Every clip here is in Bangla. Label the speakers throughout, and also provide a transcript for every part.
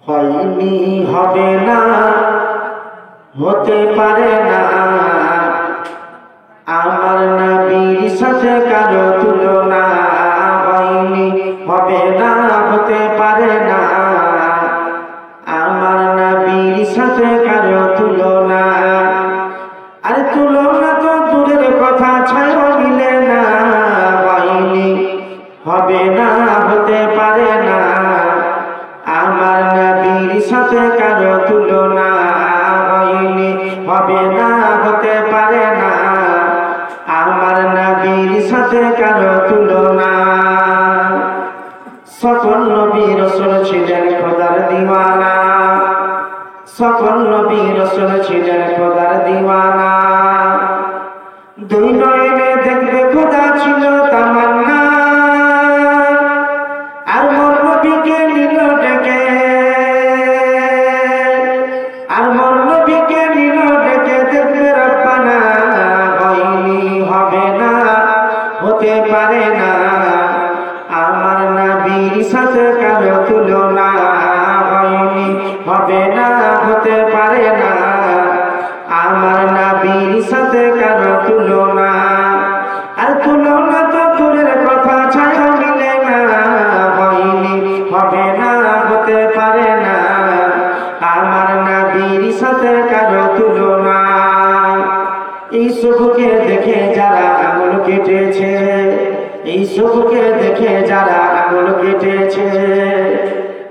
Speaker 1: হয়নি, হবে না, হতে পারে না, আমার নবীর সাথে কারো তুলনা। হয়নি, হবে না, হতে পারে না, আমার নবীর সাথে কারো তুলনা। আরে তুলনা তো দূরের কথা, ছায়া মিলে না। হয়নি, হবে না, হতে পারে না, আমার নবীর সাথে কারো তুলনা। হয়নি, হবে না, হতে পারে না, আমার নবীর সাথে কারো তুলনা। সকল নবী রাসূল ছিলেন খোদার দিওয়ানা, সকল নবী রাসূল ছিলেন খোদার দিওয়ানা। দুই নয়নে দেখবে খোদা ছিল তামান্না, আর মোর নবীকে নিল ডেকে, আর মোর নবীকে নিল ডেকে দেখবে রব্বানা। হয়নি, হবে না, হতে পারে না, আমার নবীর সাথে কারো তুলনা। হয়নি, হবে না, হতে পারে না, আমার নবীর সাথে কারো তুলনা। আর তুলনা তো দূরের কথা, ছায়া মিলে না। হয়নি, হবে না, হতে পারে না, আমার নবীর সাথে কারো তুলনা। এই শুভকে দেখে যারা আঙুল কেটেছে, এই শুভকে দেখে যারা আঙুল কেটেছে,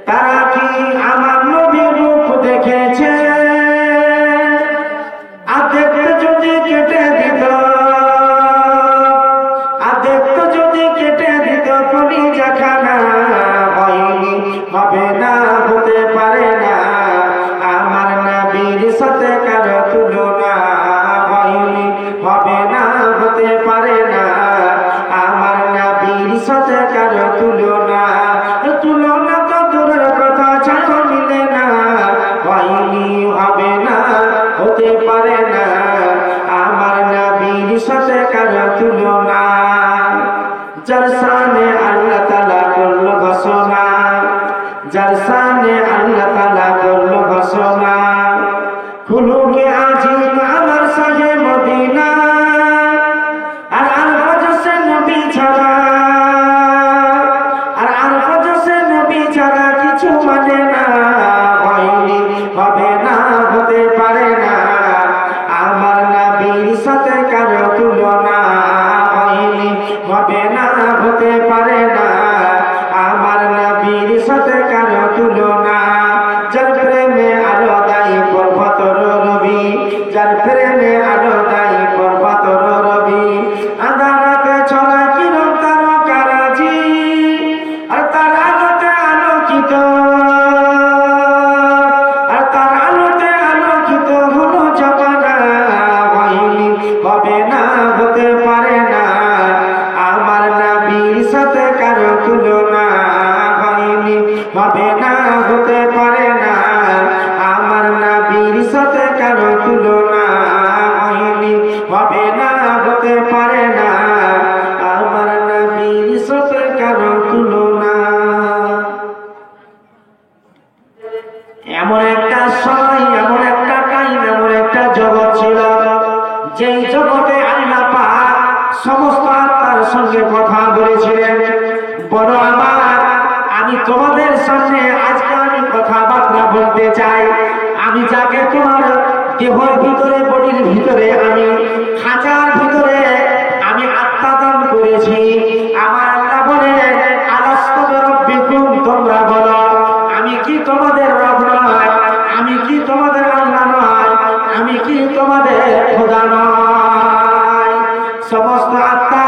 Speaker 1: তারা কি আমার নবীর রূপ দেখেছে? আধেক যদি কেটে দিত, আধেক যদি কেটে দিত কলিজা খানা। হয়নি, হবে না, হতে পারে না, আমার নবীর সাথে কারো তুলনা। হয়নি, হবে না, হতে পারে না, আমার নবীর সাথে কারো তুলনা। তুলনা তো দূরের কথা, ছায়া মিলে না। হয়নি, হবে না, হতে পারে না, আমার নবীর সাথে কারো তুলনা। যার শানে আল্লাহ তাআলা করল ঘোষণা, যার শানে আল্লাহ তাআলা করল ঘোষণা, খুলুকে আজিম আমার শাহে মদিনা, আর আরফাজ সে নবী ছাড়া, আর আরফাজ সে নবী ছাড়া কিছু মানে না। হয়নি, হবে না, হতে পারে না, আমার নবীর সাথে কারো তুলনা। হয়নি, হবে না, হতে পারে না, আমার নবীর সাথে কারো তুলনা। যার প্রেমে আলো দায়ী পর্বতর রবি, যার প্রেমে আলো দায়ী পর্বতর রবি, আদারাতে ছড়া কিরণ তারকারাজি, আর তার আলোতে আলোকিত, আর তার আলোতে আলোকিত হলো জমানা। হয়নি, হবে না, হতে পারে না, আমার নবীর সাথে কারো তুলনা। হয়নি, হবে না, হতে পারে না, আমার নবীর সাথে কারো তুলনা। হয়নি, হবে না, হতে পারে না, আমার নবীর সাথে কারো তুলনা। এমন একটা সময়, এমন একটা টাইম, এমন একটা জগৎ ছিল, যেই জগতে আল্লাহ পাক সমস্ত আত্মার সঙ্গে কথা বলেছিলেন। বড় আমার, আমি তোমাদের সামনে আজকে আমি কথাবার্তা বলতে চাই। আমি যাকে তোমার দেহের ভিতরে, বডির ভিতরে, আমি খাঁচার ভিতরে আমি আত্মা দান করেছি। আমার আল্লাহ বলে, আলাস্তু বিরাব্বিকুম, তোমরা বলো আমি কি তোমাদের রব নয়? আমি কি তোমাদের আল্লাহ নয়? আমি কি তোমাদের খোদা নয়? সমস্ত আত্মা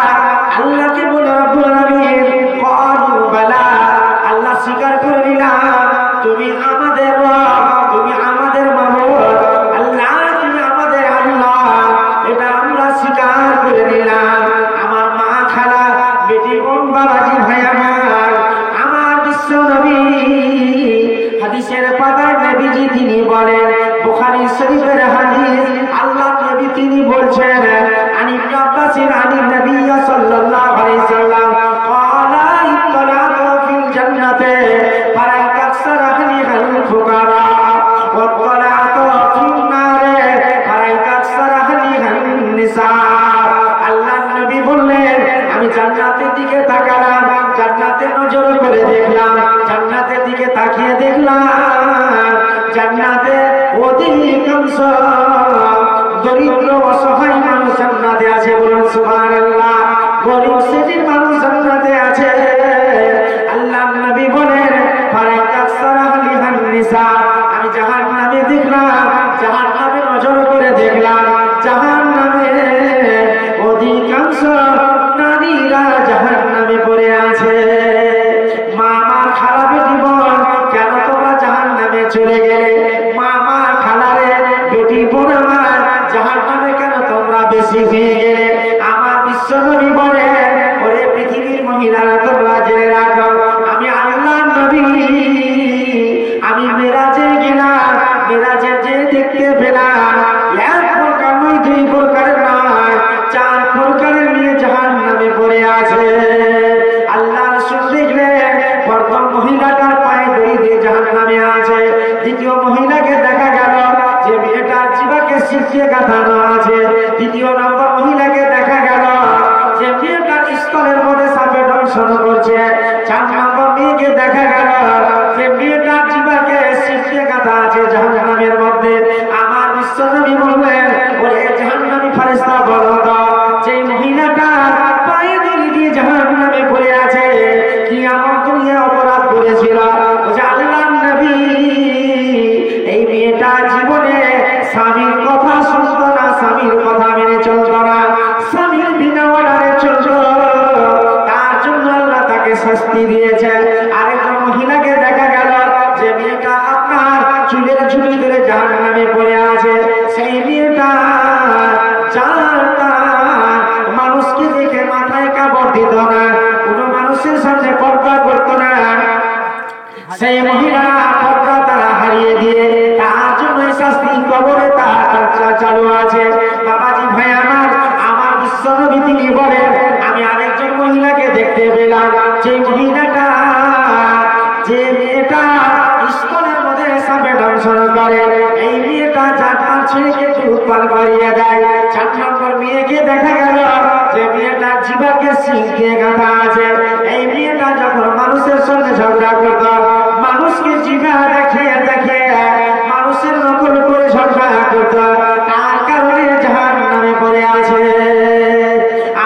Speaker 1: আল্লাহকে বলে, রব্বুল আলামিন ক্বালু বালা, আল্লাহ স্বীকার করে নিলাম তুমি আমাদের রব, তুমি আমাদের মাবুদ, আল্লাহ তুমি আমাদের আল্লাহ, এটা আমরা স্বীকার করে নিলাম। আমার মা, খালা, বেটি, বোন, বাবাজি, ভাই আমার, আমার বিশ্ব নবী হাদিসের পাতায় নবীজি তিনি বলেন, বুখারী শরীফের হাদিস, আল্লাহ নবী তিনি বলছেন, আনি ইবনে আব্বাস আনি নবী সাল্লাল্লাহু আলাইহি সাল্লাম ক্বালা ইত্তালাতু ফিল জান্নাতে ফারাআইতু আকসার গরিব শ্রেণীর মানুষ জান্নাতে আছে। আল্লাহর নবী বলেন আমি জাহান্নামে দেখলাম, জাহান্নামে নজর করে দেখলাম, জাহান্নামে অধিকাংশ নারীরা জাহান্নামে পড়ে আছে। মা আমার খারাপ জীবন, কেন তোমরা জাহান্নামে চলে গেলে? মা আমার খালারে বেটি বোন আমার জাহান্নামে কেন তোমরা বেশি হয়ে গেলে? আমার বিশ্বনবী বলে ওরে পৃথিবীর মহিলারা তোমরা জেনে রাখো, আমি আল্লাহর নবী, আমি মেরাজে গেলাম, মেরাজে যে দেখতে পেলাম এক প্রকার নয়, দুই প্রকারের নয়, 4 প্রকারের নিয়ে জাহান্নামে পড়ে আছে। আল্লাহ রাসূল দেখলেন প্রথম মহিলাটার পায়ে দড়ি দিয়ে জাহান্নামে আছে। দ্বিতীয় মহিলাকে দেখা গেল যে মেয়েটার জিহ্বাকে শিখিয়ে গাঁথানো আছে। দ্বিতীয় নম্বর মহিলাকে দেখা গেল যে মেয়েটার স্তনের মধ্যে সাপে দংশন করছে। 4 নম্বর মেয়েকে দেখা গেল যে মেয়েটার জিহ্বাকে শিখিয়ে গাঁথা আছে জাহান্নামের মধ্যে। আমার বিশ্বনবী বললেন ওরে জাহান্নামী ফেরেশতা বলো তো, যে মহিলাটার পায়ে দড়ি দিয়ে জাহান্নামে পড়ে আছে কি এমন দুনিয়া অপরাধ করেছিল? যে আল্লাহর নবী, এই মেয়েটা জীবনে স্বামীর কথা শুনত না, স্বামীর কথা মেনে চলত না, স্বামীর বিনা অর্ডারে চলত, তার জন্য আল্লাহ তাকে শাস্তি দিয়েছে। আরেকজন মহিলাকে দেখা গেল যে মেয়েটা আপনার চুলের ঝুড়ি ধরে জাহান্নামে পড়ে আছে। সেই মেয়েটা মানুষকে দেখে মাথায় কাপড় দিত না, কোনো মানুষের সামনে পর্দা করতো না। সেই মহিলা পর্দা তারা হারিয়ে দিয়ে তার জন্য শাস্তি কবরে তার চালু আছে। বাবাজি ভাই আমার, আমার বিশ্বনবী তিনি বলেন আমি আরেকজন মহিলাকে দেখতে পেলাম, যে মহিলাটা, যে মেয়েটা স্তনের মধ্যে সাপে দংশন করে, এই মেয়েটা 4 ছেলেকে দুধ পান করিয়ে দেয়। 4 নম্বর মেয়েকে দেখা গেল যে মেয়েটার জিহ্বাকে শিং দিয়ে গাঁথা আছে। এই মেয়েটা যখন মানুষের সঙ্গে ঝগড়া করত, মানুষকে জিহ্বা দেখিয়ে দেখিয়ে মানুষের নকল করে ঝগড়া করত, তার কারণে জাহান্নামে পড়ে আছে।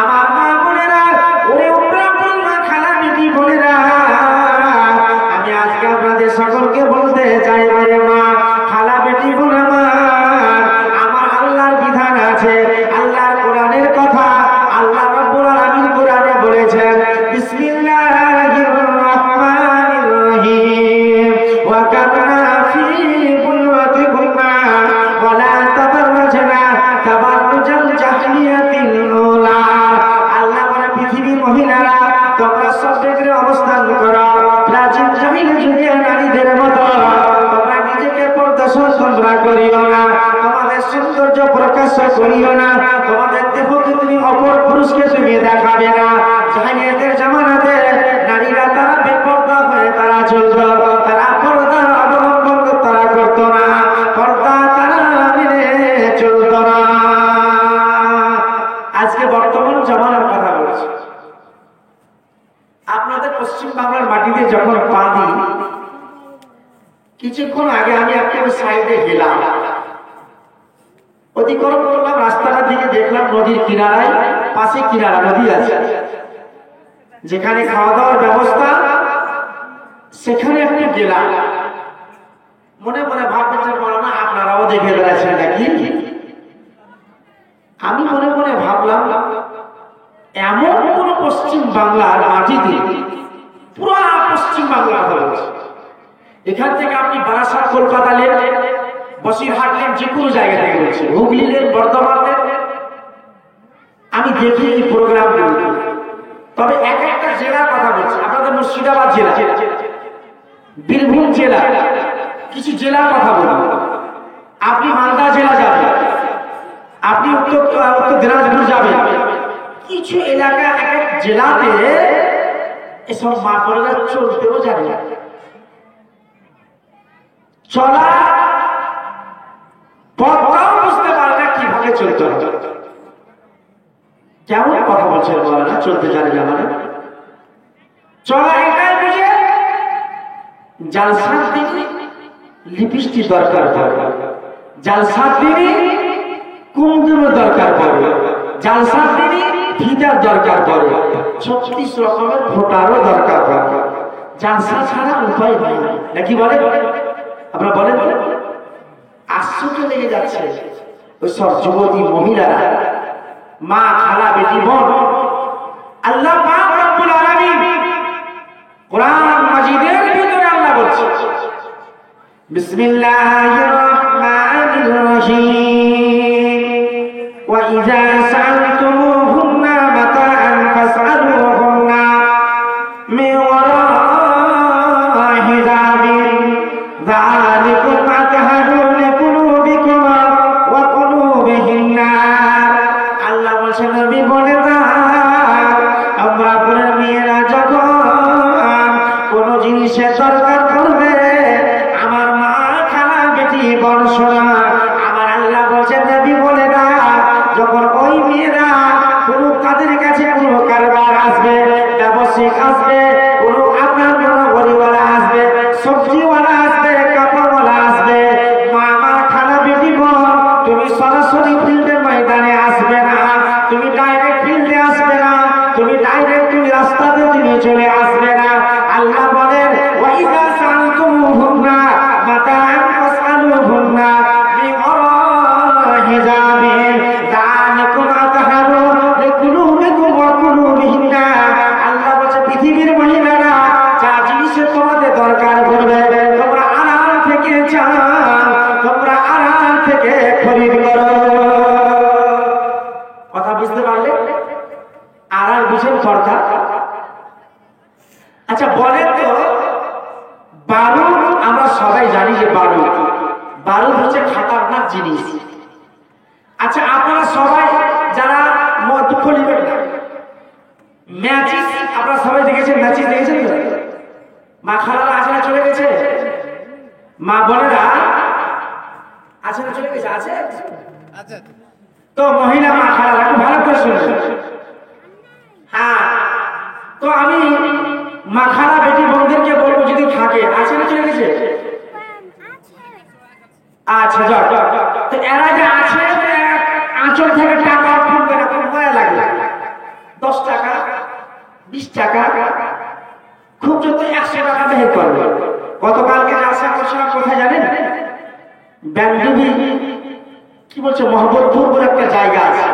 Speaker 1: আমার মা বোনেরা, ওরে ব্রাহ্মণ মা খালা বেটি বোনেরা, আমি আজকে আপনাদের সকলকে বলতে চাই রে মা খালা বেটি বোন আমার আল্লাহর বিধান আছে, আল্লাহর কোরআনের কথা। আল্লাহ রাব্বুল আলামিন কোরআনে বলেছেন বিসমিল্লাহির রহমানির রহিম ওয়া কানা ফি বুয়ুতিকুন্না ওয়া লা তাবাররাজনা তাবাররুজাল জাহিলিয়াতিল উলা। আল্লাহ বলে পৃথিবীর মহিলারা তোমরা সব জায়গায় অবস্থান করো, প্রাচীন জাহিলি যুগের নারীদের মতো তোমরা নিজেকে প্রদর্শন তোমরা করিও না, তোমাদের সৌন্দর্য প্রকাশ করিও না, তোমাদের দেহকে তুমি অপর পুরুষকে তুমি দেখাবে না। জাহিলিয়াতের জামানাতে নারীরা তারা বেপরদা হয়ে তারা চলত, তারা পর্দার অবলম্বন তারা করত না, পর্দা তারা মেনে চলত না। আজকে বর্তমান জামানার কথা বলছি। আপনাদের পশ্চিম বাংলার মাটিতে যখন পা দিই, কিছুক্ষণ আগে আমি একটা সাইডে গেলাম, অতিক্রম করলাম, রাস্তাটা দিকে দেখলাম নদীর কিনারায়, পাশে কিনারা নদী আছে, যেখানে খাওয়া দাওয়ার ব্যবস্থা, সেখানে একটু গেলাম। মনে মনে ভাবতেছেন বলো না আপনারাও দেখে বেড়াচ্ছেন নাকি? আমি মনে মনে ভাবলাম এমন কোন পশ্চিম বাংলার মাটিতে, পুরো পশ্চিম বাংলা কথা বলছে, এখান থেকে আপনি বারাসাত কলকাতা লেন, বসিরহাট লেন, যে কোনো জায়গা থেকে বলছে, হুগলি লেন, বর্ধমান লেন, আমি দেখি এই প্রোগ্রাম। তবে এক একটা জেলার কথা বলছি, আপনাদের মুর্শিদাবাদ জেলা, বীরভূম জেলা, কিছু জেলার কথা বলবো। আপনি মালদা জেলা যাবেন, আপনি উত্তর দিনাজপুর যাবেন, কিছু এলাকা এক এক জেলাতে এসব মা বোনেরা চলতেও জানে না, চলা পথটাও বুঝতে পারে না কিভাবে চলতে হবে। কেমন কথা বলছেন বলে না, চলতে জানে না মানে? চলা এটাই বুঝে জালসার দিনে লিপস্টিক দরকার পড়ে, জালসার দিনে কুমকুম দরকার পড়ে, জালসার দিনে ফিতার দরকার পড়ে, 36 রকমের ফোটারও দরকার পড়ে। জালসা ছাড়া উপায় নাই, নাকি বলে? আপনারা বলেন, আশ্চর্য লেগে যাচ্ছে ওই সব যুবতী মহিলারা, মা, খালা, বেটি, বোন। আল্লাহ পাক রব্বুল আলামিন কোরআন মাজিদের ভিতরে আল্লাহ বলছে, বিসমিল্লাহির রহমানির রহিম, ওয়া ইযা সাআলতুমুহুন্না মাতাআন ফাসআলুহুন্না মিন ওয়ারা'i হিজাবিন যালিকুম আতহারু লিকুলুবিকুম ওয়া কুলুবিহিন্না। আল্লাহ বলছেন, নবী বলে দাও, আমরা আপনার মেয়েরা যখন কোন জিনিসের দরকার পড়বে, আমার মা, খালা, বেটি, বোন, সোনা, আমার আল্লাহ বলছেন, নবী বলে দাও, যখন ওই মেয়েরা কোনো কাদের কাছে কোনো কারবার আসবে, ব্যবসায়িক আসবে, কোনো আপনার কোনো গরিবওয়ালা আসবে, সবজিওয়ালা আসবে, কাপড়ওয়ালা আসবে, মা, আমার খালা, বেটি, বোন, তুমি সরাসরি ফিল্ডের ময়দানে আসবে না, তুমি ডাইরেক্ট ফিল্ডে আসবে না, তুমি ডাইরেক্ট তুমি রাস্তাতে তুমি চলে আসবে না। আল্লাহ বলেন, ওয়াইদা সালতুমুহুন্না মাতাআন ফাসআলুহুন্না মিন ওয়ারা'i হিজাবিন যালিকুম আতহারু লিকুলুবিকুম ওয়া কুলুবিহিন্না। আল্লাহ বলেন, পৃথিবীর মহিলারা যা জিনিসের তোমাদের দরকার পড়বে, তোমরা আড়াল থেকে চাও, তোমরা আড়াল থেকে খরিদ করো। কথা বুঝতে পারলে? আড়াল বুঝেন পর্দা? আচ্ছা বলেন তো, বারুদ আমরা সবাই জানি যে বারুদ হচ্ছে খাতারনাক জিনিস। আচ্ছা আপনারা সবাই যারা দুঃখ নেবেন না, ম্যাচিস আপনারা সবাই দেখেছেন, ম্যাচিস দেখেছেন তো? মা, খালারা আছে না চলে গেছে? মা বোনেরা আছে না চলে গেছে? আছে তো মহিলা মা, খালারা একটু ভালো করে শুনবেন। হ্যাঁ, তো আমি মা, খালা, বেটি, বোনদেরকে বলবো, যদি থাকে, আছে না চলে গেছে? আচ্ছা যাক, তো এরা যে আছে, আঁচল থেকে টাকা খুলবে না, খুব ভয় লাগে। 10 টাকা, 20 টাকা, খুব যত 100 টাকা বের করবে। গতকালকে আশা করছিলাম কোথায় জানেন? ব্যান্ডুবি কি বলছে, মোহাম্মদপুর বলে একটা জায়গা আছে,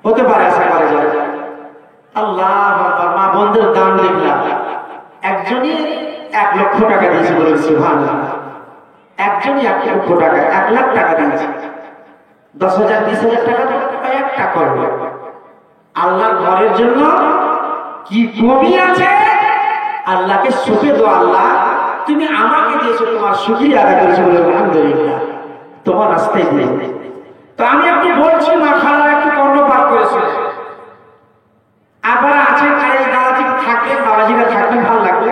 Speaker 1: হতে পারে, আশা করা যায়। আল্লাহ আকবার, মা বোনদের দাম দেখলাম, একজনই 1 লক্ষ টাকা দিয়েছে, বলে সুবহানাল্লাহ। একজনই 1 লক্ষ টাকা, 1 লাখ টাকা দিয়েছে। 10,000 20,000 টাকা একটা করবে। আল্লাহর ঘরের জন্য কি কমি আছে? আল্লাহকে সুখে দো, আল্লাহ তুমি আমাকে দিয়েছো, তোমার শুকরিয়া আদায় করেছো, বলে আলহামদুলিল্লাহ, তোমার রাস্তায় দিয়ে। তো আমি একটু বলছি, মা, খালা একটু কর্ণপাত করেছে। আপনারা আছেন, এই দাদাজি থাকবেন, বাবাজিরা থাকবেন, ভালো লাগবে।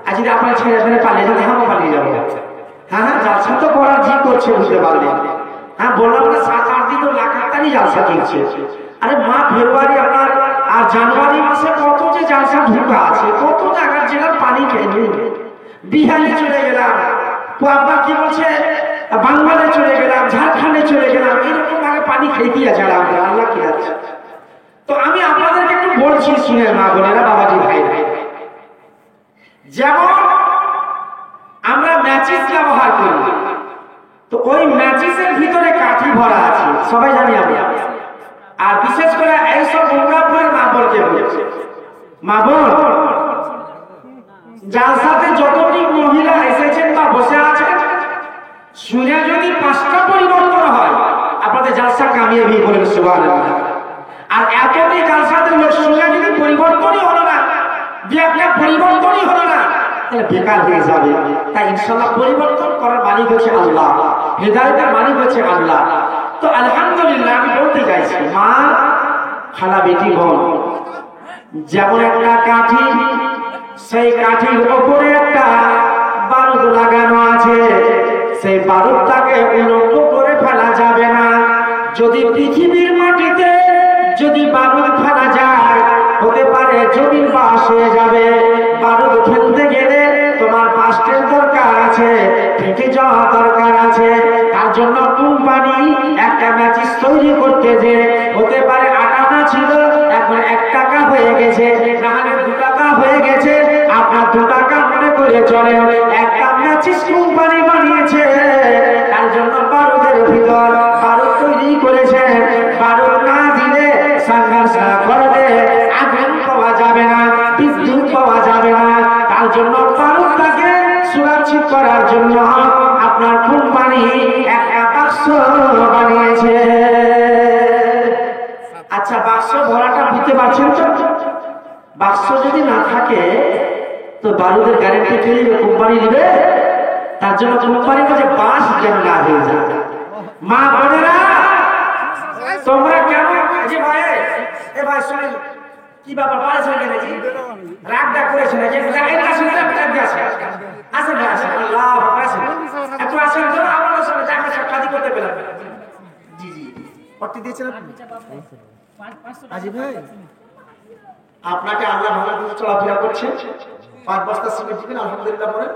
Speaker 1: আর যদি আপনারা ছেড়ে ফেলে পালিয়ে যান, আমি পালিয়ে যাবো। হ্যাঁ হ্যাঁ, জালসা তো করার জি করছে, বুঝতে পারলেন? হ্যাঁ বললাম না, 7-8 দিন লাগাতারই জালসা চলছে। আরে মা, ফেব্রুয়ারি আপনার আর জানুয়ারি মাসে কত যে জালসা ঢুকা আছে, কত জায়গার জেলার পানি খেয়ে বিহারে চলে গেলাম, তো আপনার কি বলছে বাংলাদেশ চলে গেলাম, ঝাড়খণ্ডে চলে গেলাম, এরকম ভাবে পানি খেয়ে দিয়ে যারা আমরা, আল্লাহ কি আছে। তো আমি আপনাদেরকে একটু বলছি, শুনে মা বোনেরা, বাবাজি ভাই, যেমন আমরা ম্যাচিস ব্যবহার করি, তো ওই ম্যাচিসের ভিতরে কাঠি ভরা আছে, সবাই জানি আমরা। আর বিশেষ করে এইসব উমরাপুরের মা বোনকে বলছে, মা বোন, জালসাতে যতটি মহিলা এসেছেন বা বসে আছেন, শুনে যদি 5টা পরিবর্তন হয়, আপনাদের জালসা কামিয়াবি, বলেন সুবহানাল্লাহ। আর এতটি জালসাতে লোক শুনে যদি পরিবর্তনই হলো না, যে একটা পরিবর্তনই হলো না, তাহলে বেকার হয়ে যাবে। তাই ইনশাআল্লাহ পরিবর্তন করার মালিক হচ্ছে আল্লাহ, হেদায়েতের মালিক হচ্ছে আল্লাহ। তো আলহামদুলিল্লাহ, আমি বলতে চাইছি, মা, খালা, বেটি, বোন, যেমন একটা কাঠি, সেই কাঠির উপরে একটা বারুদ লাগানো আছে, সেই বারুদটাকে উলঙ্গ করে ফেলা যাবে না। যদি পৃথিবীর মাটিতে যদি বারুদ ফেলা যায়, হতে পারে জমিন বাস হয়ে যাবে। বারুদ ফেলতে গেলে তোমার বাস্টের দরকার আছে, ফেটে যাওয়া দরকার আছে। তার জন্য কোম্পানি একটা ম্যাচিস তৈরি করতে যে, হতে পারে 8 আনা ছিল, করে চলে। একটা ম্যাচিস কোম্পানি বানিয়েছে, তার জন্য বারুদের ভিতর বারুদ তৈরি করেছে। বারুদ না দিলে সংঘর্ষ না করলে আগুন পাওয়া যাবে না, বিদ্যুৎ পাওয়া যাবে না। তার জন্য বারুদটাকে সুরক্ষিত করার জন্য আপনার কোম্পানি একটা বাক্স বানিয়েছে। আচ্ছা, বাক্স ভরাটা বুঝতে পারছেন তো? বাক্স যদি না থাকে তো বারুদের গ্যারেন্টি কে নেবে? কোম্পানি নেবে। তার জন্য কোম্পানির কাছে বাস যেন না হয়ে যায়। মা বোনেরা, তোমরা কেন যে ভাই এ ভাই শুনে কি ব্যাপার পারেছেন কেন? রাগটা করেছেন যে আসেন না, আসেন আল্লাহ আসেন, একটু আসেন তো আমাদের সঙ্গে দেখা সাক্ষাৎ করতে পেলাম। জি জি, পট্টি দিয়েছেন আপনি আজি ভাই? আপনাকে আল্লাহ ভালো করে চলাফেরা করছে। 5 বস্তা সিমেন্ট দিবেন আলহামদুলিল্লাহ, পরে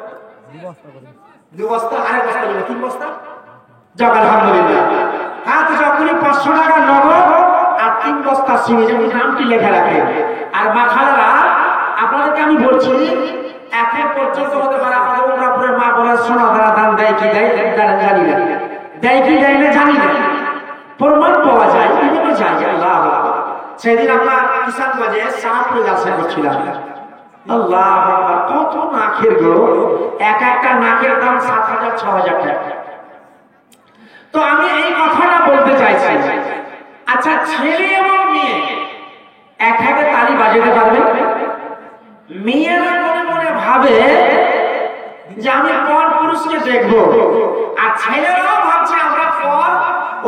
Speaker 1: 2 বস্তা, আরেক বস্তা দিবেন, 3 বস্তা যাক আলহামদুলিল্লাহ। হ্যাঁ, তো যখনই 500 টাকা নগদ আর 3 বস্তা সিমেন্ট নামটি লেখা রাখেন। আর মা খালারা, আপনাদেরকে আমি বলছি, এখন পর্যন্ত হতে পারে আপনাদের উমরাপুরের মা বলার সোনা দ্বারা দান দেয় কি দেয় জানি না, দেয় কি দেয় না জানি না, প্রমাণ পাওয়া যায় বিভিন্ন জায়গায়। আল্লাহ, সেদিন আমরা কিষানগঞ্জে শাহপুরে ব্যবসা করছিলাম। আল্লাহ, কত নাকের গো, এক একটা নাকের দাম 7,000 6,000 টাকা। তো আমি এই কথাটা বলতে চাইছি, আচ্ছা ছেলে এবং মেয়ে এক হাতে তালি বাজাতে পারবে? মেয়েরা মনে মনে ভাবে যে আমি পর পুরুষকে দেখবো, আর ছেলেরাও ভাবছে আমরা পর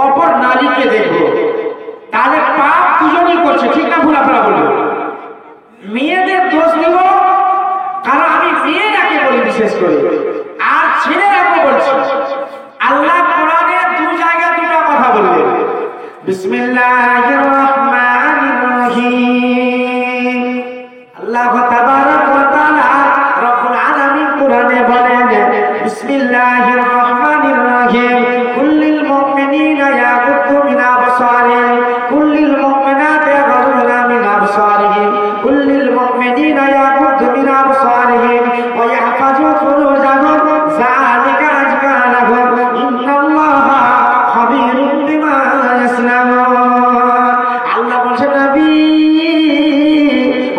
Speaker 1: অপর নারীকে দেখবো। তাহলে পাপ দুজনই করছে, ঠিক না ভুল? আপনারা বলবেন। মেয়েদের দোষ দিব, কারণ আমি মেয়েরাকে বলি বিশেষ করে, আর ছেলেরাকে বলছি। আল্লাহ কোরআনে 2 জায়গায় 2টা কথা বললেন। বিসমিল্লাহির রহমানির রহিম। আল্লাহ তাবারক ওয়া তাআলা রব্বুল আলামিন কোরআনে বলেন, বিসমিল্লাহির রহমানির রহিম, কুল্লিল মুমিনিনা ইয়াগুদ্দু মিন আবসারিহিম, কুল্লিল মুমিনাতি ইয়াগুদ্দুনা মিন আবসারিহিম, কুল্লিল মুমিনিনা ইয়াগুদ্দু মিন আবসারিহিম ওয়া ইয়াহফাযু ফুরুজাহুম, যালিকা আযকা লাহুম, ইন্নাল্লাহা খাবীরুম বিমা ইয়াসনাউন। আল্লাহ বলেন, নবী,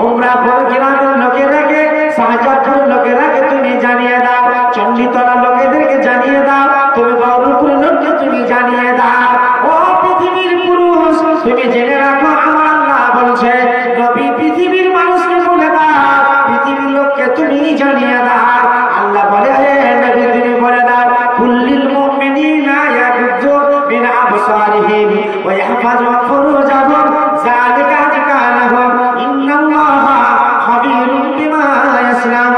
Speaker 1: ওমরা প্রোগ্রামের লোকেরাকে, শাহজাদপুর লোকেরাকে তুমি জানিয়ে দাও, চণ্ডীতলা লোকেদেরকে জানিয়ে দাও, তুমি বাউরপুর লোককে তুমি জানিয়ে দাও। ও পৃথিবীর পুরুষ, তুমি জেনে রাখো, আমার আল্লাহ বলছে, নবী পৃথিবীর মানুষকে বলে দাও, পৃথিবীর লোককে তুমি জানিয়ে দাও। আল্লাহ বলে, হে নবী তুমি বলে দাও, কুল্লিল মুমিনিনা ইয়াগুদ্দু মিন আবসারিহিম ওয়া ইয়াহফাযু ফুরুজাহুম, যালিকা আযকা লাহুম, ইন্নাল্লাহা খাবীরুম বিমা ইয়াসনাউন।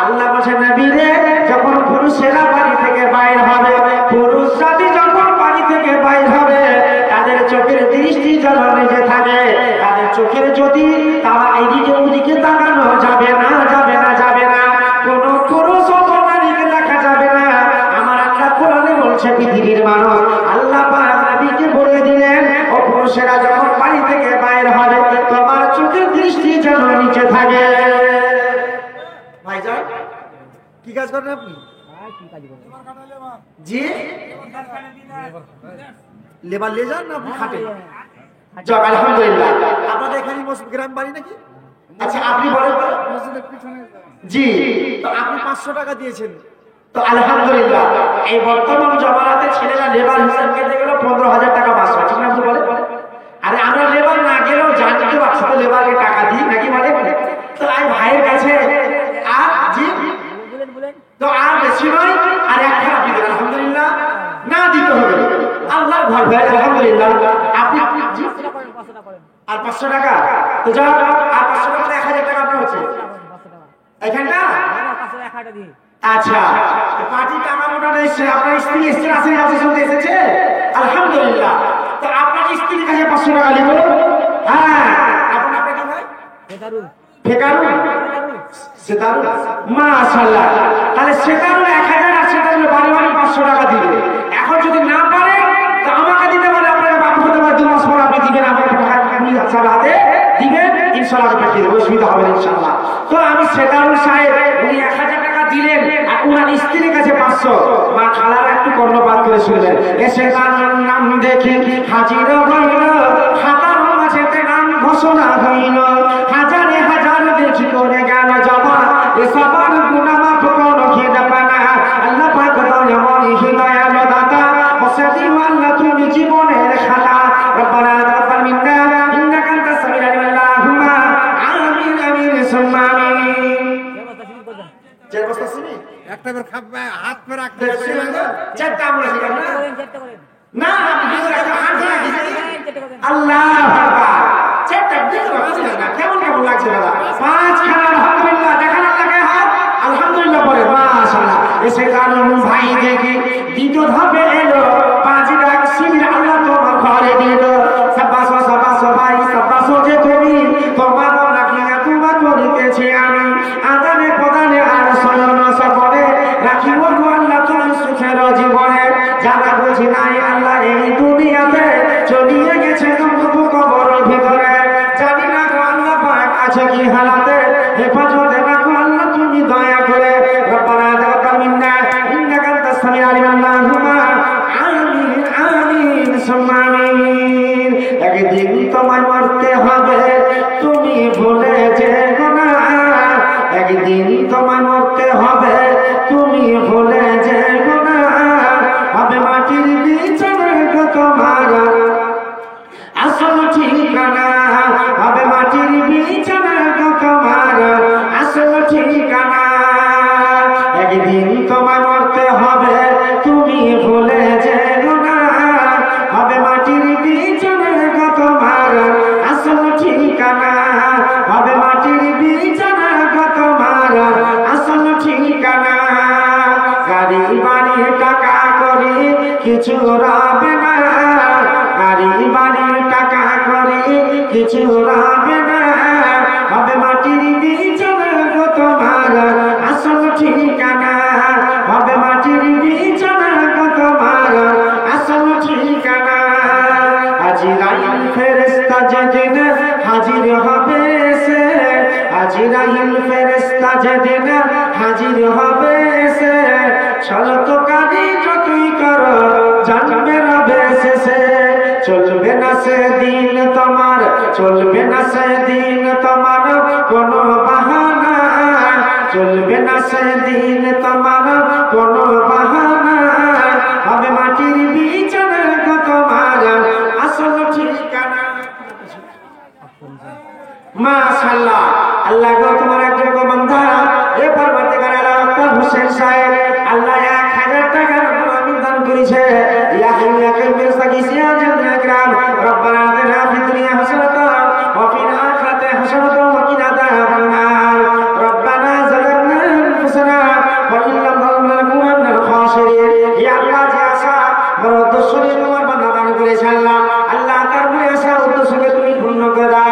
Speaker 1: আল্লাহ বলেন, নবী রে, যখন পুরুষেরা বাড়ি থেকে বাইর হবে, পুরুষ জাতি যখন বাড়ি থেকে বাইর হবে, তাদের চোখের দৃষ্টি যেন নিজে থাকে। তাদের চোখের যদি তারা এইদিকে ওদিকে তাকানো যাবে না, যাবে না, যাবে না। কোন পুরুষ অপর নারীকে দেখা যাবে না। আমার আল্লাহ কোরআনে বলছে, পৃথিবীর মানুষ, আল্লাহ পাক নবীকে বলে দিলেন, ও পুরুষেরা যখন বাড়ি থেকে বাইর হবে, তোমার চোখের দৃষ্টি যেন নিচে থাকে। ভাইজান, কি কাজ করেন আপনি? জি, লেবার লে যান না আপনি খাটে? যাক আলহামদুলিল্লাহ। আপনাদের এখানে গ্রাম বাড়ি নাকি? আচ্ছা, আপনি বলেন তো। জি, তো আপনি 500 টাকা দিয়েছেন, তো আলহামদুলিল্লাহ। এই বর্তমান জমানাতে ছেলেরা লেবার হিসাব পেতে গেলে 15,000 টাকা বাস হয়, ঠিক না? আপনি বলেন। আরে আমরা লেবার না গেলেও জানতে পারছি তো লেবারকে টাকা দিই নাকি, বলে তো এই ভাইয়ের কাছে আর জি তো আর বেশি নয়, আর 1 টাকা দিবেন আলহামদুলিল্লাহ, না দিতে হবে। আল্লাহর ঘর ভাই আলহামদুলিল্লাহ। আপনি আর 500 টাকা, তো যাও, আর 500 টাকা 1,000 টাকা আপনার হচ্ছে এখানটা। আচ্ছা, পার্টি টাকা মোটা এসছে, আপনার স্ত্রী এসছে, আসেন কাছে শুনতে এসেছে আলহামদুলিল্লাহ। তো আপনার স্ত্রীর কাছে 500 টাকা নিব। হ্যাঁ, আপনার কি ভাই? ফেকারু, সেতারু, মাশাআল্লাহ। তাহলে সেতারু 1,000 আর সেতারু বাড়ি বাড়ি 500 টাকা দিবে। এখন যদি না পারে তো আমাকে দিতে পারে, আপনাকে বাপ হতে পারে 2 মাস পর আপনি দিবেন, আপনাকে টাকা হাতে দিবেন, ইনশাআল্লাহ পাঠিয়ে দেবো, অসুবিধা হবে না ইনশাআল্লাহ। তো আমি সেকারুল সাহেব, উনি 1000 টাকা দিলেন আর উনার স্ত্রীর কাছে 500। মা খালার একটু কর্ণপাত করে শুনলেন। এসে তার নাম দেখি হাজির হইল, খাতার মাঝেতে নাম ঘোষণা হইল। হাজারে হাজার দেখি করে গেল জমা, এ সবার গুনাহ মাফ করো খিদা পানা। আল্লাহ পাক দয়াময় হৃদয়াল দাতা, বসে দিও আল্লাহ তুমি জীবনের খাতা। রব্বানা তাকাব্বাল মিন্না ইন্নাকা আনতাস সামিউল আলিম। আল্লাহুম্মা আমিন আমিন সুম্মা আমিন। চার বস্তা চিনি
Speaker 2: একটা বার খাবে হাত পে রাখতে
Speaker 1: চারটা আমরা শিখাম না, আমি ভিতরে একটা হাত রাখি। আল্লাহু আকবার, চারটা ভিতরে রাখছি না, কেমন কেমন লাগছে দাদা? 5 খানা আলহামদুলিল্লাহ, দেখান আল্লাহকে হাত আলহামদুলিল্লাহ পড়ে, মাশাআল্লাহ। এসে কারণ ভাই দেখি দ্বিতীয় ধাপে এলো, 5 লাখ শিবির আল্লাহ তোমার ঘরে দিল। সাবাসো সাবাসো ভাই সাবাসো, যে তুমি তোমার রাখিয়া তোমার করিতেছি আমি, আদানে প্রদানে আর শয়ন সফরে রাখিব গো আল্লাহ তোমার সুখের জীবনে। যারা বুঝি নাই আল্লাহ এই দুনিয়াতে, চলিয়ে গেছে কবর ভিতরে। জানি না গো আল্লাহ পাক আছে কি হালাতে, হেফাজতে রাখো আল্লাহ তুমি দয়া করে। রব্বানা তাকাব্বাল মিন্না ইন্নাকা আনতাস সামিউল আলিম। আল্লাহুম্মা আমিন আমিন সুম্মা আমিন। একদিন তোমায় মরতে হবে, তুমি ভুলে যেও না। একদিন তোমায় মরতে হবে, তুমি ভুলে যেও না। হবে মাটির বিছানা গো তোমার আসল ঠিকানা, হবে মাটির বিছানা গো তোমার আসল ঠিকানা। একদিন তোমায় মরতে হবে, তুমি ভুলে যেও না। হবে মাটির বিছানা গো তোমার আসল ঠিকানা, হবে মাটির বিছানা গো তোমার আসল ঠিকানা। গাড়ি বাড়ি টাকা করি কিছু রবে না, গাড়ি বাড়ি টাকা করি কিছু রবে না। হবে মাটির বিছানা গো তোমার আসল ঠিকানা, হবে মাটির বিছানা গো তোমার আসল ঠিকানা। আজরাইল ফেরেশতা যেদিন হাজির হবে সে, আজরাইল ফেরেশতা যেদিন হাজির হবে সে, ছলতকারী যতই করো জানবে না বেশেষে। চলবে না সেদিন তোমার, চলবে না সেদিন তোমার কোনো বাহানা, চলবে না সেদিন তোমার কোনো বাহানা। হবে মাটির বিছানা গো তোমার আসল ঠিকানা। মাশাআল্লাহ, আল্লাহ গো তোমার একজন গো বান্দা এ পরবর্তীকালে আল্লাহ হোসেন সাহেব আল্লাহ 1000 টাকা আমি দান করেছে। ইয়া হাইয়্যু ইয়া কাইয়্যুম বিরহমাতিকা ইয়া জাল্লাল ইকরাম, রব্বানা আতিনা ফিদ দুনিয়া হাসানাতান ওয়া ফিল আখিরাতি হাসানাতান ওয়া কিনা আযাবান নার। রব্বানা যালামনা আনফুসানা ওয়া ইন লাম তাগফির লানা মিনাল খাসিরিন। ইয়া আল্লাহ, যে আশা বড় উদ্দেশ্য নিয়ে তোমার বান্দা দান করেছে আল্লাহ, আল্লাহ তার মনে আশা উদ্দেশ্যকে তুমি পূর্ণ করে দাও।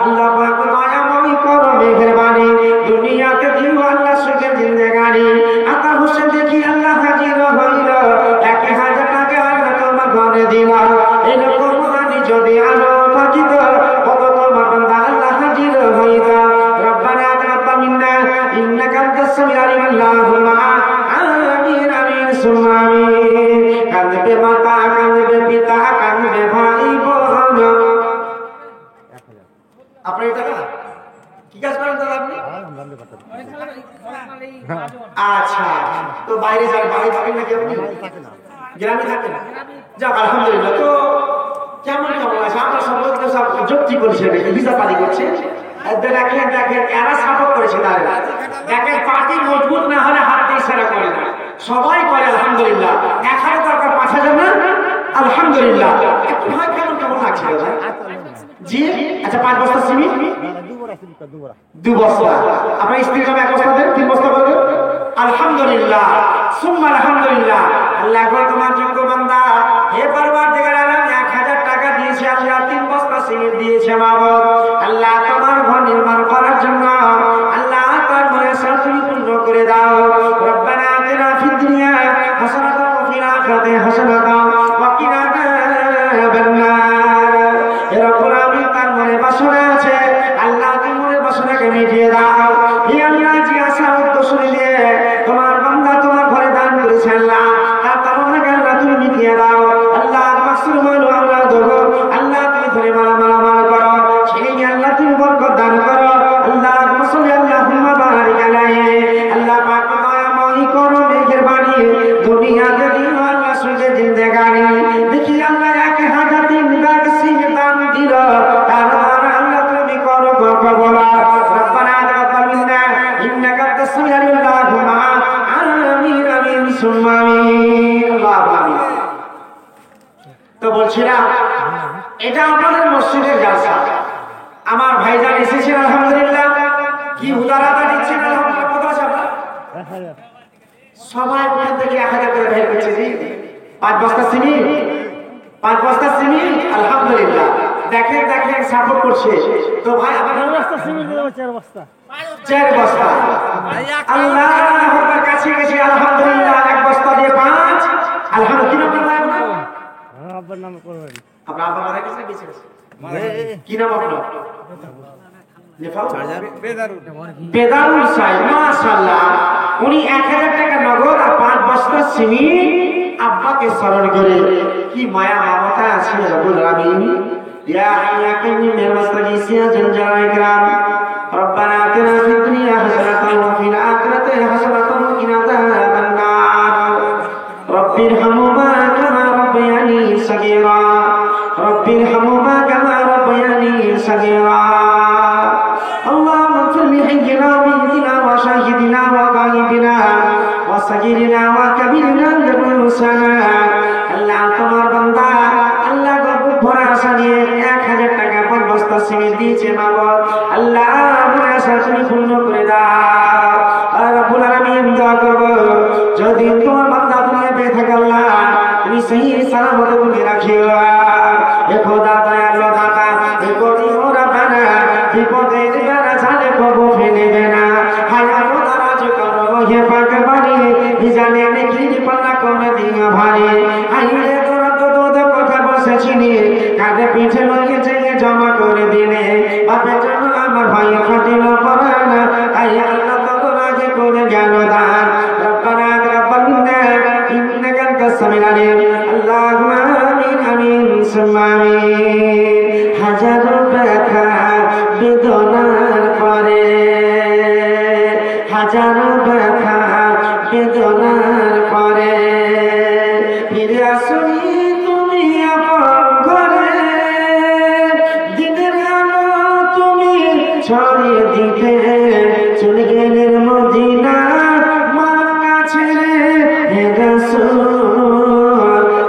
Speaker 1: আল্লাহ পাক দয়াময় করো মেহেরবানি, দুনিয়াতে দিও আল্লাহ সুখের জিন্দেগানি। আতা হোসেন দেখি আল্লাহ হাজির হইল, 1000 টাকা আল্লাহ তোমার ঘরে দিল। এরকম হানি যদি আলো থাকিত, কত তোমার বান্দা আল্লাহ হাজির হইত। রব্বানা তাকাব্বাল মিন্না ইন্নাকা আনতাস সামিউল আলিম। আল্লাহুম্মা আমিন আমিন সুম্মা আমিন। কাঁদবে মাতা, কাঁদবে পিতা, কাঁদবে ভাই বোন। আপনার টাকা কি কাজ করেন দাদা আপনি? আচ্ছা, তো বাইরে যান, বাড়ি থাকেন নাকি আপনি? গ্রামে থাকেন? যাক আলহামদুলিল্লাহ। তো কেমন কেমন আছে আপনার সম্পর্কে? সব যুক্তি করছে নাকি ভিসা পাতি করছে? দেখেন দেখেন এরা সাপোর্ট করেছে তাহলে দেখেন, পার্টি মজবুত না হলে হাত দিয়ে সেরা করে না, সবাই করে আলহামদুলিল্লাহ। 1000 দরকার 5000 না আলহামদুলিল্লাহ। একটু হয় কেমন কেমন লাগছে দাদা? জি আচ্ছা, 5 বস্তা সিমেন্ট 2 বস্তা, আপনার স্ত্রীর নামে 1 বস্তা দেন, 3 বস্তা করে দেন। আলহামদুলিল্লাহ সুম্মা আলহামদুলিল্লাহ। আল্লাহ গো তোমার যোগ্য বান্দা হে পরওয়ারদিগার আলম 1000 টাকা দিয়েছে আল্লাহ, 3 বস্তা সিমেন্ট দিয়েছে মাবুদ। আল্লাহ তোমার ঘর নির্মাণ করার জন্য আল্লাহ তার মনে তুমি পূর্ণ করে দাও। রব্বানা আতিনা ফিদ দুনিয়া হাসানাতান ওয়া ফিল আখিরাতি হাসানাতান ওয়া কিনা আযাবান নার। এ রব্বুল আলামিন তার মনে বাসনা আছে ভাইজান এসেছেন আলহামদুলিল্লাহ। কি উদারতা দিচ্ছেন আলহামদুলিল্লাহ। কত আছে আপনার? সবাই ওখান থেকে 1000 করে বের করছে জি। 5 বস্তা চিনি, 5 বস্তা চিনি আলহামদুলিল্লাহ। দেখেন দেখেন সাপোর্ট করছে তো ভাই। আমার 4 বস্তা চিনি দিলাম, 4 বস্তা। আল্লাহ আকবার, কাছে গেছে আলহামদুলিল্লাহ। 1 বস্তা দিয়ে 5 আলহামদুলিল্লাহ। কি নাম আপনার? আব্বার নাম করবেন। আপনার আব্বা মারা গেছে বেঁচে গেছে? কি নাম আপনার? বেদারুল সাহেব, মাশাআল্লাহ। উনি 1000 টাকা নগদ আর 5 বস্তা চিনি আব্বাকে স্মরণ করে। কি মায়া মমতা আছে রব্বুল আলামিন। ইয়া হাইয়া কাইয়ুম বিরহমাতিকা জাল জালাল ইকরাম। রব্বানা আতিনা ফিদ দুনিয়া হাসানাতাও ওয়া ফিল আখিরাতি হাসানাতাও ওয়া কিনা আযাবান নার। রব্বিরহামহুমা কামা রাব্বায়ানি সাগীরা। রব্বিরহামহুমা কামা রাব্বায়ানি সাগীরা। اللهم اغفر لحينا وميتنا وشاهدنا وغائبنا وصغيرنا وكبيرنا ذنوبنا। আল্লাহ তোমার বান্দা আল্লাহ গো ভরা আশা নিয়ে 1000 টাকা 5 বস্তা সিমেন্ট দিয়েছে মাগো। আল্লাহ ভরা আশা তুমি পূর্ণ করে দাও। আর রব্বুল আলামিন দোয়া করব, যদি তোমার বান্দা দুনিয়া পেয়ে থাকে আল্লাহ তুমি সহি সালামত করে রাখিও। এ খোদা দয়ালু দাতা, এ গরিব রাব্বানা, বিপদের বেলা জালে কবু ফেলবে না। হায়া মোদারাজ করো হে পাক বাড়ি, জানে নাকি পাল্লা করে দিও ভারী। হাইরে দরদ দরদ কথা বসেছিনি, কাঁধে পিঠে লইয়ে চেয়ে জমা করে দিলে। বাপের জন্য আমার ভাই খাটিল পরাণ, তাই আল্লাহ তোর আগে করে গেল দান। রব্বানা তাকাব্বালনা ইন্নাকা আনতাস সামিউল আলিম। আল্লাহুম্মা আমিন আমিন সুম্মা আমিন। হাজারো ব্যথা বেদনার পরে, হাজারো ব্যথা বেদনার পরে ফিরে আসনি তুমি আপন ঘরে। দিনের আলো তুমি ছড়িয়ে দিতে চলে গেলেন মদিনা মক্কা ছেড়ে। হে রাসূল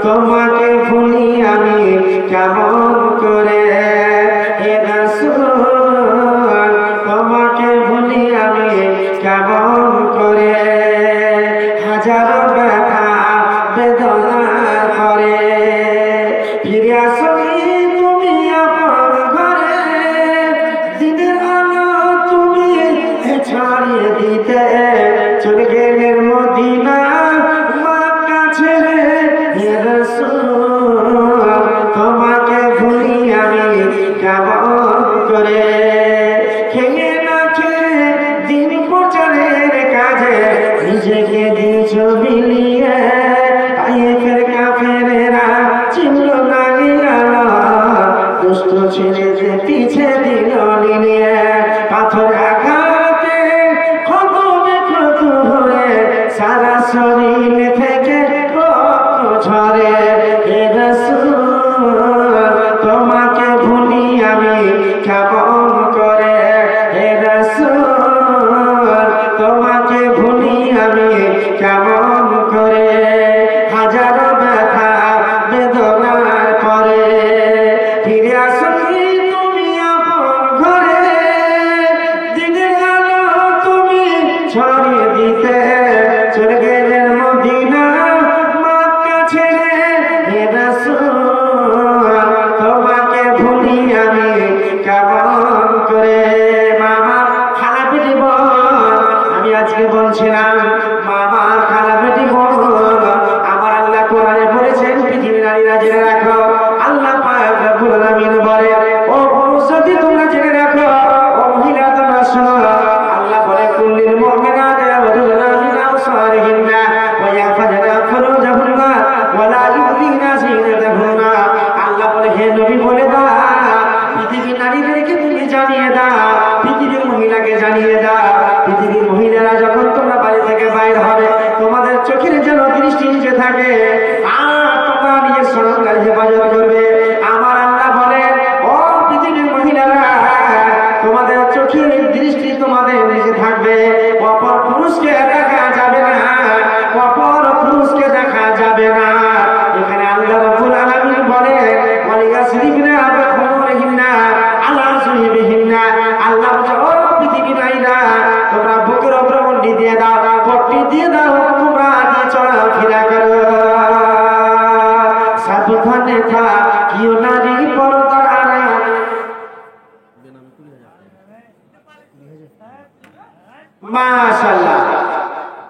Speaker 1: তোমাকে ভুলি আমি কেমন করে। হে রাসূল তোমাকে ভুলি আমি কেমন করে। হাজারো ব্যথা বেদনার পরে ফিরে আসনি তুমি আপন ঘরে। দিনের আলো তুমি ছড়িয়ে দিতে চলে গেলেন মদিনা মক্কা ছেড়ে। হে রাসূল তোমাকে ভুলি আমি কেমন করে। খেয়ে না খেয়ে দিন প্রচারের কাজে নিজেকে দিয়েছ বিলিয়ে। তাইফের কাফেরেরা চিনল না গেল, দুষ্ট ছেলে যে পিছে দিল নিয়ে। পাথর আঘাতে ক্ষত বিক্ষত হয়ে সারা শরীর থেকে রক্ত ঝরে। হে রাসূল তোমাকে ভুলি আমি কেমন করে। হে রাসূল তোমাকে ভুলি আমি কেমন করে। হাজারো ব্যথা বেদনার পরে ফিরে আসনি তুমি আপন ঘরে। দিনের আলো তুমি ছড়িয়ে দিতে চলে গেলেন মদিনা মক্কা ছেড়ে। হে রাসূল তোমাকে ভুলি আমি কেমন করে। মামা খালা বেটি বল, আমি আজকে বলছিলাম মামার খালা বেটি বল। আমার আল্লাহ কোরআনে বলেছেন পৃথিবীর নারীরা জেনে রাখো, আল্লাহ পাক রব্বুল আলামিন বলে ও পুরুষ যদি তোমরা জেনে রাখো, ও মহিলা তোমরা শোনো। আল্লাহ বলে কুল্লিল মুমিনাতি ইয়াগুযুনা মিন আবসারিহিন্না ওয়া ইয়াহফাযনা ফুরুজাহুন্না ওয়া লা ইউযিনা যিনাতাহুন্না। আল্লাহ বলে হে নবী বলে দাও, পৃথিবীর নারীদেরকে তুমি জানিয়ে দাও, পৃথিবীর মহিলাকে জানিয়ে দাও, পৃথিবীর মহিলারা যখন তোমরা বাড়ি থেকে বাইর হবে তোমাদের চোখের যেন দৃষ্টি নিচে থাকে আর তোমরা নিজের সরকার হেফাজত করবে। আমার আল্লাহ বলেন ও পৃথিবীর মহিলারা, তোমাদের চোখের দৃষ্টি তোমাদের নিচে থাকবে। অপর পুরুষকে দেখা যাবে না, অপর পুরুষকে দেখা যাবে না। এখানে আল্লাহ রাব্বুল আলামিন বলে ওয়ালিয়াসরিফনা বিখুমুরিহিন্না আলা যুহিবিহিন্না। মাশাআল্লাহ,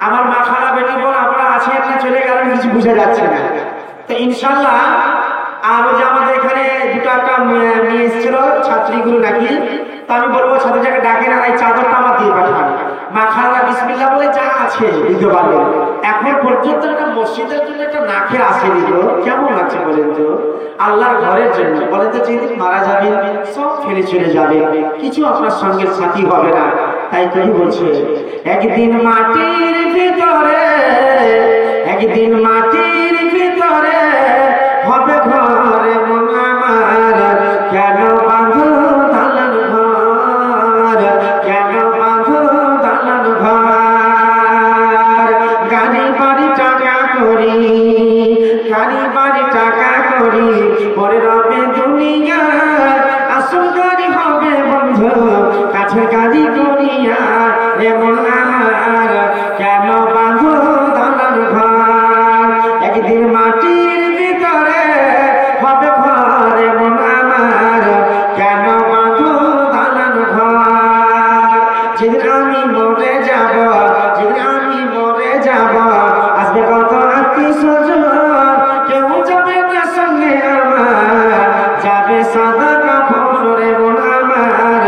Speaker 1: আমার মা খালা বেটি বোন আপনারা আছেন না চলে গেলেন কিছু বুঝে যাচ্ছে না। তো ইনশাআল্লাহ আর ওই যে আমাদের এখানে দুটো একটা মেয়ে এসেছিল ছাত্রীগুলো নাকি, তো আমি বলবো ছাত্রীটাকে ডাকে না, এই চাদরটা আমার দিয়ে পাঠান। মা খালা বিসমিল্লাহ বলে যা আছে দিতে পারবেন। এখন পর্যন্ত একটা মসজিদের জন্য একটা নাকে আসেনি গো, কেমন লাগছে বলেন তো? আল্লাহর ঘরের জন্য বলেন তো, যেদিন মারা যাবেন সব ফেলে চলে যাবে, কিছু আপনার সঙ্গে সাথী হবে না। তাই কবি বলছে একদিন মাটির ভিতরে, একদিন মাটির ভিতরে হবে ঘরে মন আমার, কেন বাঁধো দালান ঘর, কেন বাঁধো দালান ঘর। গাড়ি বাড়ি টাকা করি, গাড়ি বাড়ি টাকা করি, পরে রবে দুনিয়া আসল গাড়ি হবে বন্ধু, কাছের গাড়ি করিয়া এমন আমার, কেন বাঁধো দালান ঘর। একদিন মাটির ভিতরে হবে ঘর এমন আমার, কেন বাঁধো দালান ঘর। যেদিন আমি মরে যাব, যেদিন আমি মরে যাব, আসবে কত আত্মীয় স্বজন, কেউ যাবে না সঙ্গে আমার, যাবে সাদা কাপড় এমন আমার,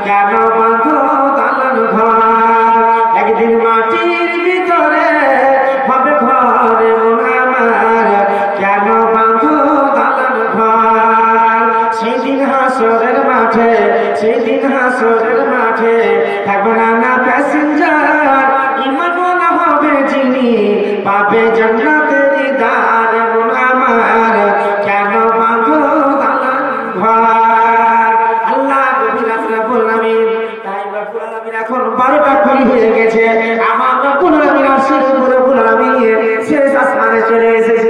Speaker 1: কেন বাঁধো দালান ঘর। একদিন মাটির ভিতরে হবে ঘর এমন আমার, কেন বাঁধো দালান ঘর। সেদিন হাসরের মাঠে, সেদিন হাসরের মাঠে থাকবে না প্যাসেঞ্জার, ইমান ওয়ালা হবে যিনি পাবে জান্নাতের দ্বার এমন আমার, কেন বাঁধো দালান ঘর। আল্লাহ গভীর রাত্রে বললামিন, তাই রব্বুল আলামিন এখন 12টা কুড়ি হয়ে গেছে, আমার রব্বুল আলামিন আরশের উপরে রব্বুল আলামিন শেষ আসমানে চলে এসেছে।